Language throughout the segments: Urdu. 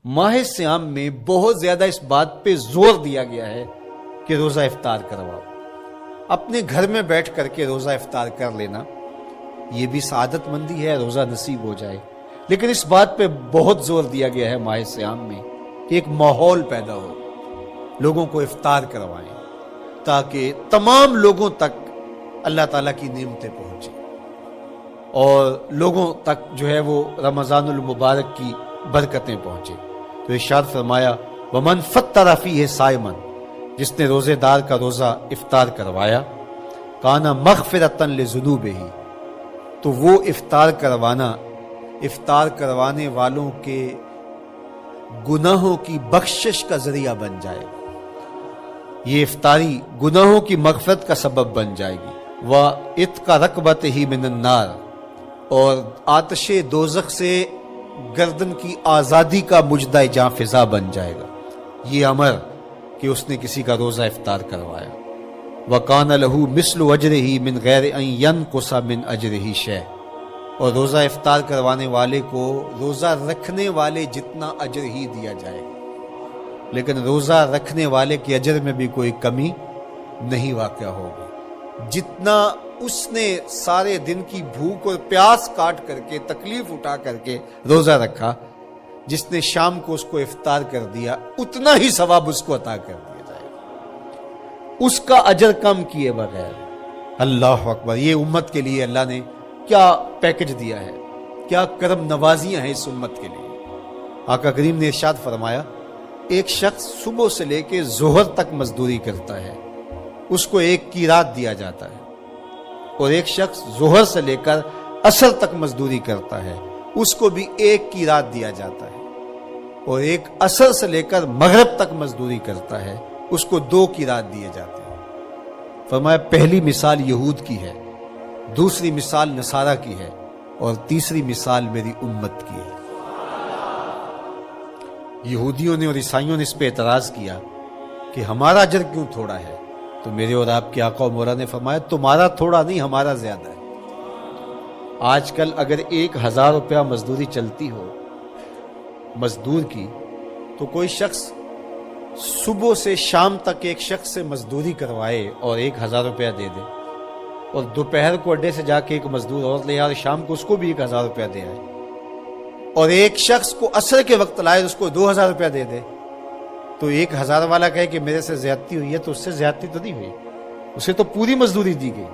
ماہ سیام میں بہت زیادہ اس بات پہ زور دیا گیا ہے کہ روزہ افطار کرواؤ. اپنے گھر میں بیٹھ کر کے روزہ افطار کر لینا یہ بھی سعادت مندی ہے، روزہ نصیب ہو جائے. لیکن اس بات پہ بہت زور دیا گیا ہے ماہ سیام میں کہ ایک ماحول پیدا ہو، لوگوں کو افطار کروائیں تاکہ تمام لوگوں تک اللہ تعالیٰ کی نعمتیں پہنچیں اور لوگوں تک جو ہے وہ رمضان المبارک کی برکتیں پہنچیں. تو ارشاد فرمایا وَمَنْ فَطَّرَ فِيهِ صَائِمًا، جس نے روزے دار کا روزہ افطار کروایا، کَانَ مَغْفِرَةً لِذُنُوبِهِ، تو وہ افطار کروانے والوں کے گناہوں کی بخشش کا ذریعہ بن جائے گا. یہ افطاری گناہوں کی مغفرت کا سبب بن جائے گی. وَإِتْقَ رَقْبَتِهِ مِنَ النَّارِ، اور آتش دوزخ سے گردن کی آزادی کا مجدہ جاں فضا بن جائے گا. یہ امر کہ اس نے کسی کا روزہ افطار کروایا. وَقَانَ لَهُ مِثْلُ أَجْرِهِ مِنْ غَيْرِ أَنْ يَنْقُصَ مِنْ أَجْرِهِ شَيْءٌ، اور روزہ افطار کروانے والے کو روزہ رکھنے والے جتنا اجر ہی دیا جائے گا، لیکن روزہ رکھنے والے کے اجر میں بھی کوئی کمی نہیں واقع ہوگی. جتنا اس نے سارے دن کی بھوک اور پیاس کاٹ کر کے تکلیف اٹھا کر کے روزہ رکھا، جس نے شام کو اس کو افطار کر دیا اتنا ہی ثواب اس کو عطا کر دیا جائے گا، اس کا اجر کم کیے بغیر. اللہ اکبر! یہ امت کے لیے اللہ نے کیا پیکج دیا ہے، کیا کرم نوازیاں ہیں اس امت کے لیے. آقا کریم نے ارشاد فرمایا ایک شخص صبح سے لے کے ظہر تک مزدوری کرتا ہے، اس کو ایک قیراط دیا جاتا ہے. اور ایک شخص ظہر سے لے کر عصر تک مزدوری کرتا ہے، اس کو بھی ایک قیراط دیا جاتا ہے. اور ایک عصر سے لے کر مغرب تک مزدوری کرتا ہے، اس کو 2 قیراط دیے جاتے ہیں. فرمایا پہلی مثال یہود کی ہے، دوسری مثال نصارہ کی ہے، اور تیسری مثال میری امت کی ہے. یہودیوں نے اور عیسائیوں نے اس پہ اعتراض کیا کہ ہمارا اجر کیوں تھوڑا ہے؟ تو میرے اور آپ کے آقا و مولا نے فرمایا تمہارا تھوڑا نہیں، ہمارا زیادہ ہے. آج کل اگر 1000 روپیہ مزدوری چلتی ہو مزدور کی، تو کوئی شخص صبح سے شام تک ایک شخص سے مزدوری کروائے اور 1000 روپیہ دے دے، اور دوپہر کو اڈے سے جا کے ایک مزدور اور لے آئے، شام کو اس کو بھی 1000 روپیہ دے آئے، اور ایک شخص کو عصر کے وقت لائے اس کو 2000 روپیہ دے دے، تو 1000 والا کہے کہ میرے سے زیادتی ہوئی ہے، تو اس سے زیادتی تو نہیں ہوئی، اسے تو پوری مزدوری دی گئی.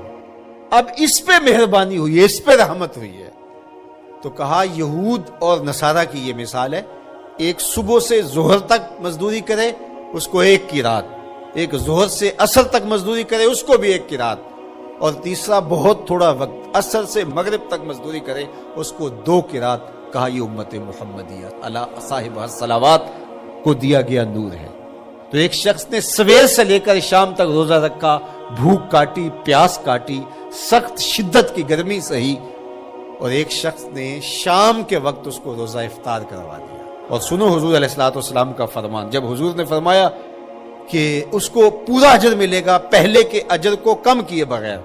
اب اس پہ مہربانی ہوئی ہے، اس پہ رحمت ہوئی ہے. تو کہا یہود اور نصارہ کی یہ مثال ہے، ایک صبح سے ظہر تک مزدوری کرے اس کو 1 قیراط، ایک ظہر سے عصر تک مزدوری کرے اس کو بھی 1 قیراط، اور تیسرا بہت تھوڑا وقت عصر سے مغرب تک مزدوری کرے اس کو 2 قیراط. کہا یہ امت محمدیہ علی صاحب الصلوات کو دیا گیا نور ہے. تو ایک شخص نے سویر سے لے کر شام تک روزہ رکھا، بھوک کاٹی، پیاس کاٹی، سخت شدت کی گرمی سہی، اور ایک شخص نے شام کے وقت اس کو روزہ افطار کروا دیا. اور سنو حضور علیہ الصلوۃ والسلام کا فرمان، جب حضور نے فرمایا کہ اس کو پورا اجر ملے گا پہلے کے اجر کو کم کیے بغیر،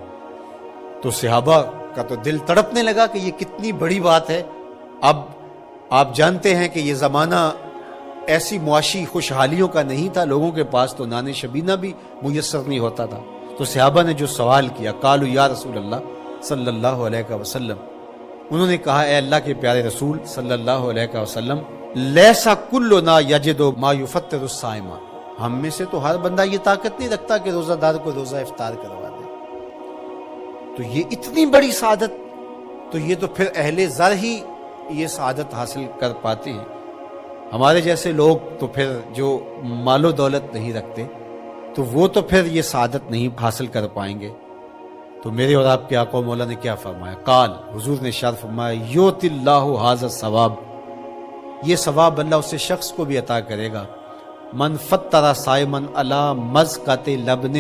تو صحابہ کا تو دل تڑپنے لگا کہ یہ کتنی بڑی بات ہے. اب آپ جانتے ہیں کہ یہ زمانہ ایسی معاشی خوشحالیوں کا نہیں تھا، لوگوں کے پاس تو نان شبینہ بھی میسر نہیں ہوتا تھا. تو صحابہ نے جو سوال کیا، قالوا یا رسول اللہ صلی اللہ علیہ وسلم، انہوں نے کہا اے اللہ کے پیارے رسول صلی اللہ علیہ وسلم، لیسا کلنا یجد ما یفطر الصائم، ہم میں سے تو ہر بندہ یہ طاقت نہیں رکھتا کہ روزہ دار کو روزہ افطار کروا دے. تو یہ اتنی بڑی سعادت، تو یہ تو پھر اہل زر ہی یہ سعادت حاصل کر پاتے ہیں. ہمارے جیسے لوگ تو پھر جو مال و دولت نہیں رکھتے تو وہ تو پھر یہ سعادت نہیں حاصل کر پائیں گے. تو میرے اور آپ کے آقا و مولا نے کیا فرمایا؟ قال، حضور نے ارشاد فرمایا یؤتی اللہ ھذا الثواب، یہ ثواب اللہ اسے شخص کو بھی عطا کرے گا. من فطر صائما علی مزقۃ لبن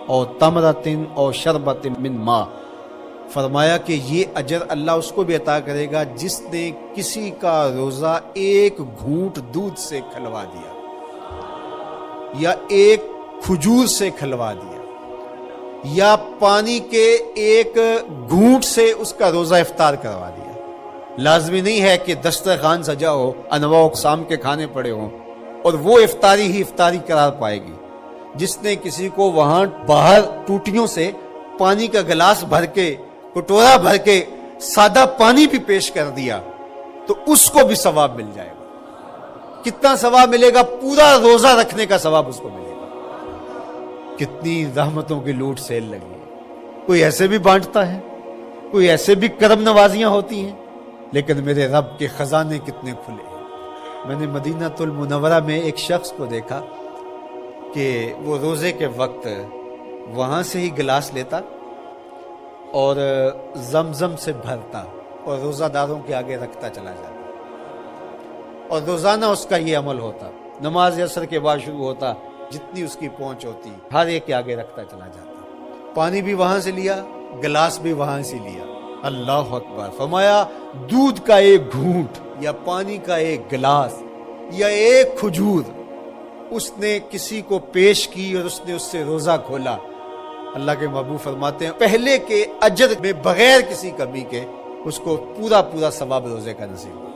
او تمرۃ او شربۃ من ماء، فرمایا کہ یہ اجر اللہ اس کو بھی عطا کرے گا جس نے کسی کا روزہ 1 گھونٹ دودھ سے کھلوا دیا، یا 1 کھجور سے کھلوا دیا، یا پانی کے 1 گھونٹ سے اس کا روزہ افطار کروا دیا، لازمی نہیں ہے کہ دسترخوان سجا ہو، انواع اقسام کے کھانے پڑے ہوں اور وہ افطاری ہی افطاری قرار پائے گی۔ جس نے کسی کو وہاں باہر ٹوٹیوں سے پانی کا گلاس بھر کے، کٹورا بھر کے سادہ پانی بھی پیش کر دیا تو اس کو بھی ثواب مل جائے گا۔ کتنا ثواب ملے گا؟ پورا روزہ رکھنے کا ثواب اس کو ملے گا۔ کتنی رحمتوں کی لوٹ سیل لگی ہے۔ کوئی ایسے بھی بانٹتا ہے، کوئی ایسے بھی کرم نوازیاں ہوتی ہیں، لیکن میرے رب کے خزانے کتنے کھلے ہیں۔ میں نے مدینہ المنورہ میں ایک شخص کو دیکھا کہ وہ روزے کے وقت وہاں سے ہی گلاس لیتا اور زمزم سے بھرتا اور روزہ داروں کے آگے رکھتا چلا جاتا، اور روزانہ اس کا یہ عمل ہوتا۔ نماز عصر کے بعد شروع ہوتا، جتنی اس کی پہنچ ہوتی ہر ایک کے آگے رکھتا چلا جاتا۔ پانی بھی وہاں سے لیا، گلاس بھی وہاں سے لیا۔ اللہ اکبر! فرمایا دودھ کا ایک گھونٹ یا پانی کا ایک گلاس یا ایک کھجور اس نے کسی کو پیش کی اور اس نے اس سے روزہ کھولا، اللہ کے محبوب فرماتے ہیں پہلے کے اجر میں بغیر کسی کمی کے اس کو پورا پورا ثواب روزے کا نصیب ہوگا۔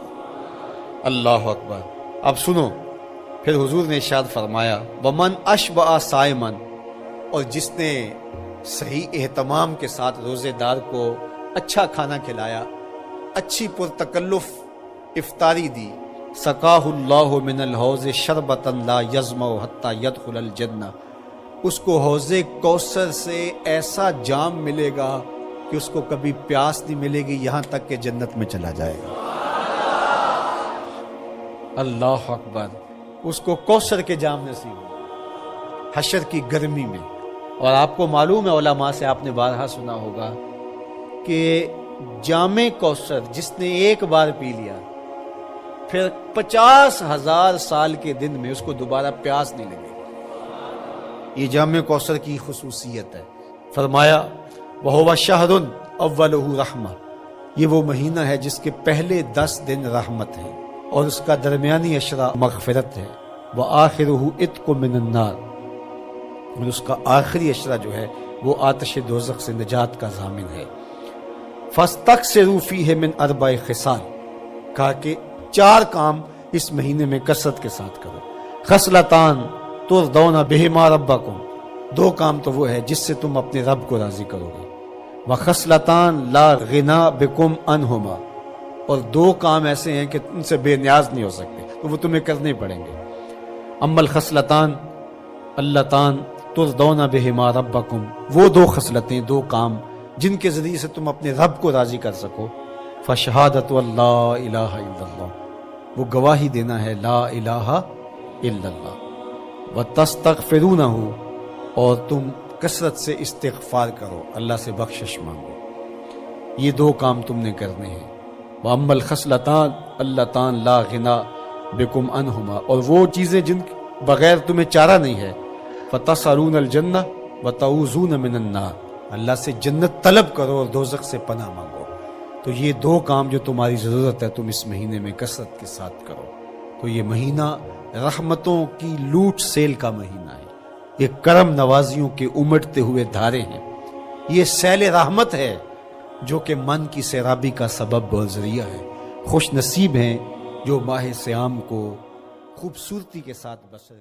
اللہ اکبر! اب سنو، پھر حضور نے ارشاد فرمایا ومن اشبع صائما، اور جس نے صحیح اہتمام کے ساتھ روزے دار کو اچھا کھانا کھلایا، اچھی پرتکلف افطاری دی، سقاہ اللہ من الحوض شربتا لا یظمأ حتی یدخل الجنہ، اس کو حوض کوثر سے ایسا جام ملے گا کہ اس کو کبھی پیاس نہیں ملے گی یہاں تک کہ جنت میں چلا جائے گا۔ اللہ اکبر! اس کو کوثر کے جام نصیب ہو حشر کی گرمی میں۔ اور آپ کو معلوم ہے، علماء سے آپ نے بارہا سنا ہوگا کہ جام کوثر جس نے ایک بار پی لیا پھر 50,000 سال کے دن میں اس کو دوبارہ پیاس نہیں لگے گی۔ یہ جام کوثر کی خصوصیت ہے۔ فرمایا وَهُوَ شَهْرٌ أَوَّلُهُ رَحْمَةٌ، یہ وہ مہینہ ہے جس کے پہلے 10 دن رحمت ہے اور اس کا درمیانی عشرہ مغفرت ہے، وَآخِرُهُ عِتْقٌ مِّنَ النَّارِ، اور اس کا آخری عشرہ جو ہے وہ آتش دوزخ سے نجات کا ضامن ہے۔ فَاسْتَكْثِرُوا فِيهِ مِنْ 4 خِصَالٍ، کہا کہ 4 کام اس مہینے میں کثرت کے ساتھ کرو۔ خصلتان ترضون بہما ربکم، 2 کام تو وہ ہے جس سے تم اپنے رب کو راضی کرو گے۔ وخصلتان لا غنا بکم عنہما، اور 2 کام ایسے ہیں کہ ان سے بے نیاز نہیں ہو سکتے تو وہ تمہیں کرنے پڑیں گے۔ اما الخصلتان اللتان ترضون بہما ربکم، وہ 2 خصلتیں، 2 کام جن کے ذریعے سے تم اپنے رب کو راضی کر سکو۔ فشہادت اللہ الہ الا اللہ، وہ گواہی دینا ہے لا الہ الا اللہ، وتستغفرونہ، اور تم کثرت سے استغفار کرو، اللہ سے بخشش مانگو۔ یہ 2 کام تم نے کرنے ہیں۔ وَأَمَّا الْخَصْلَتَانِ اللَّتَانِ لَا غِنَىٰ بِكُمْ عَنْهُمَا، اور وہ چیزیں جن بغیر تمہیں چارہ نہیں ہے۔ فَتَسْأَلُونَ الْجَنَّةَ وَتَعُوذُونَ مِنَ النَّارِ، اللہ سے جنت طلب کرو اور دوزخ سے پناہ مانگو۔ تو یہ 2 کام جو تمہاری ضرورت ہے تم اس مہینے میں کثرت کے ساتھ کرو۔ تو یہ مہینہ رحمتوں کی لوٹ سیل کا مہینہ ہے، یہ کرم نوازیوں کے امٹتے ہوئے دھارے ہیں، یہ سیل رحمت ہے جو کہ من کی سیرابی کا سبب اور ذریعہ ہے۔ خوش نصیب ہیں جو ماہ صیام کو خوبصورتی کے ساتھ بسر